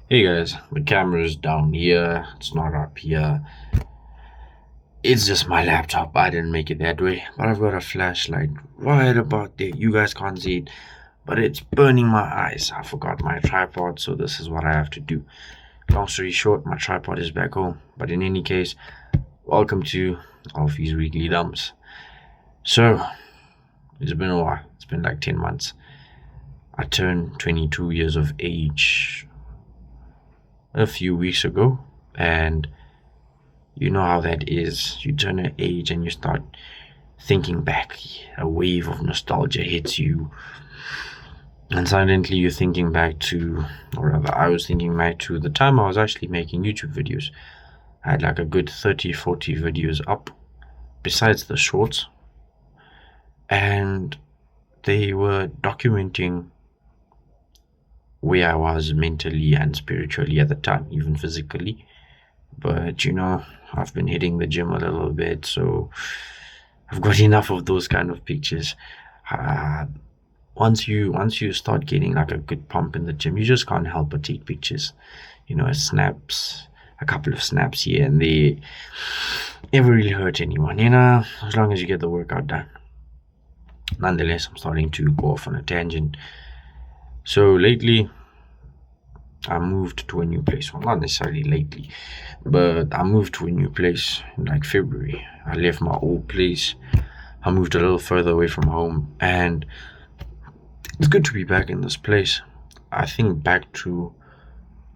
Hey guys, the camera's down here, it's not up here. It's just my laptop. I didn't make it that way. But I've got a flashlight right about there. You guys can't see it, but it's burning my eyes. I forgot my tripod, so this is what I have to do. Long story short, my tripod is back home. But in any case, welcome to Alfie's Weekly Dumps. So, it's been a while. It's been like 10 months. I turned 22 years of age a few weeks ago, and you know how that is. You turn an age and you start thinking back. A wave of nostalgia hits you, and suddenly you're thinking back to, or rather, I was thinking back to the time I was actually making YouTube videos. I had like a good 30, 40 videos up, besides the shorts, and they were documenting where I was mentally and spiritually at the time, even physically. But I've been hitting the gym a little bit, so I've got enough of those kind of pictures. Uh, once you start getting like a good pump in the gym, you just can't help but take pictures. Snaps, a couple of snaps here and there, never really hurt anyone. As long as you get the workout done. Nonetheless, I'm starting to go off on a tangent. So lately, I moved to a new place. Well, not necessarily lately, but I moved to a new place in like February. I left my old place. I moved a little further away from home, and it's good to be back in this place. I think back to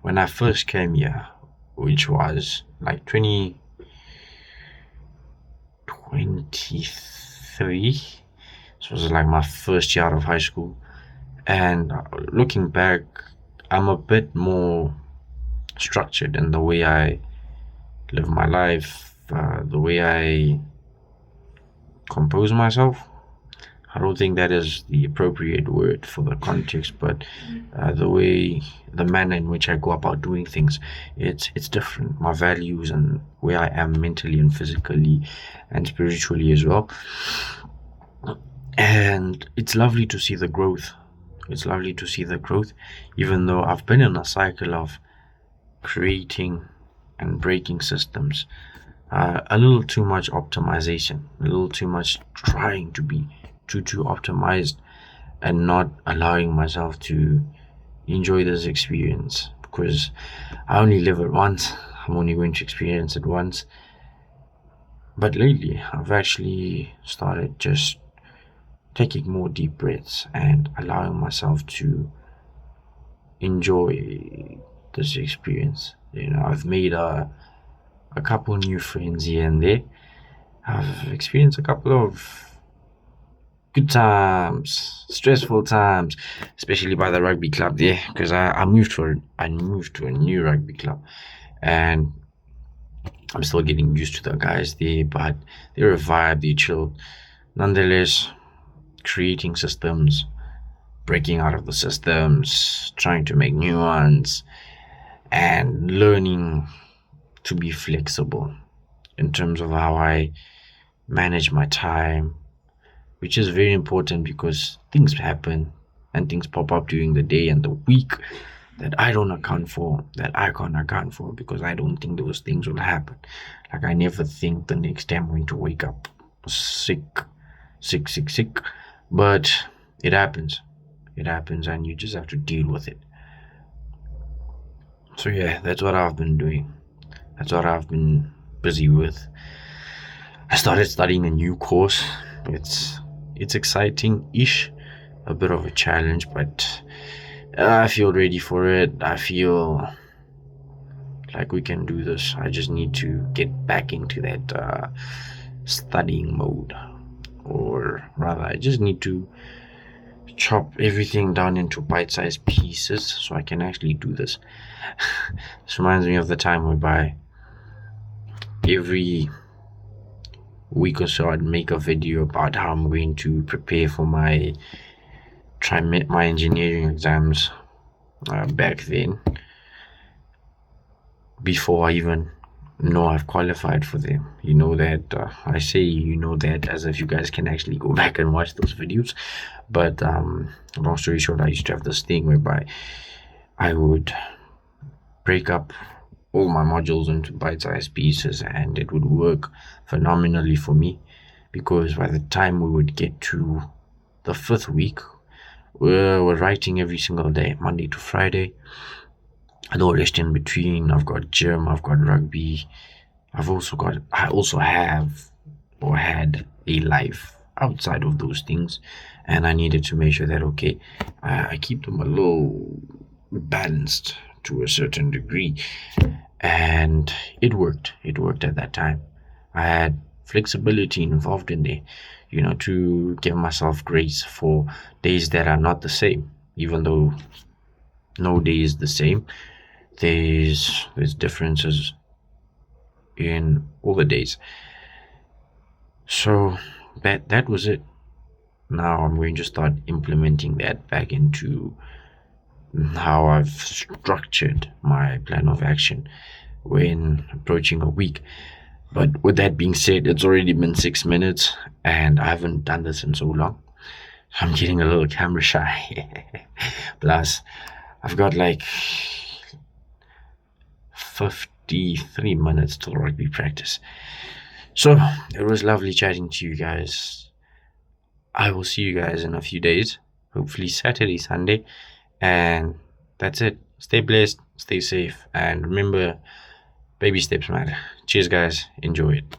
when I first came here, which was like 2023. This was like my first year out of high school. And looking back, I'm a bit more structured in the way I live my life, the way I compose myself. I don't think that is the appropriate word for the context, but the manner in which I go about doing things, it's different. My values and where I am mentally and physically and spiritually as well. And it's lovely to see the growth. It's lovely to see the growth, even though I've been in a cycle of creating and breaking systems. A little too much optimization, a little too much trying to be too optimized, and not allowing myself to enjoy this experience, because I only live it once. I'm only going to experience it once. But lately, I've actually started just taking more deep breaths and allowing myself to enjoy this experience. I've made a couple new friends here and there. I've experienced a couple of good times, stressful times, especially by the rugby club there, because I moved to a new rugby club, and I'm still getting used to the guys there, but they're a vibe, they chill. Nonetheless, creating systems, breaking out of the systems, trying to make new ones, and learning to be flexible in terms of how I manage my time, which is very important because things happen and things pop up during the day and the week that I don't account for, that I can't account for, because I don't think those things will happen. Like, I never think the next day I'm going to wake up sick, sick, sick, sick. But it happens. It happens, and you just have to deal with it. So yeah, that's what I've been doing. That's what I've been busy with. I started studying a new course. It's exciting-ish, a bit of a challenge, but I feel ready for it. I feel like we can do this. I just need to get back into that studying mode, or rather, I just need to chop everything down into bite-sized pieces so I can actually do this. This reminds me of the time whereby every week or so I'd make a video about how I'm going to prepare for my engineering exams back then, before I even know I've qualified for them. I say that as if you guys can actually go back and watch those videos. But long story short, I used to have this thing whereby I would break up all my modules into bite-sized pieces, and it would work phenomenally for me, because by the time we would get to the 5th week, we're writing every single day, Monday to Friday. No rest in between. I've got gym, I've got rugby. I also have or had a life outside of those things, and I needed to make sure that, okay, I keep them a little balanced to a certain degree, and it worked. It worked at that time. I had flexibility involved in there, to give myself grace for days that are not the same, even though no day is the same. There's differences in all the days. So that was it. Now I'm going to start implementing that back into how I've structured my plan of action when approaching a week. But with that being said, it's already been 6 minutes and I haven't done this in so long. I'm getting a little camera shy. Plus, I've got like 53 minutes till rugby practice. So it was lovely chatting to you guys. I will see you guys in a few days, hopefully Saturday, Sunday. And that's it. Stay blessed, stay safe, and remember, baby steps matter. Cheers, guys. Enjoy it.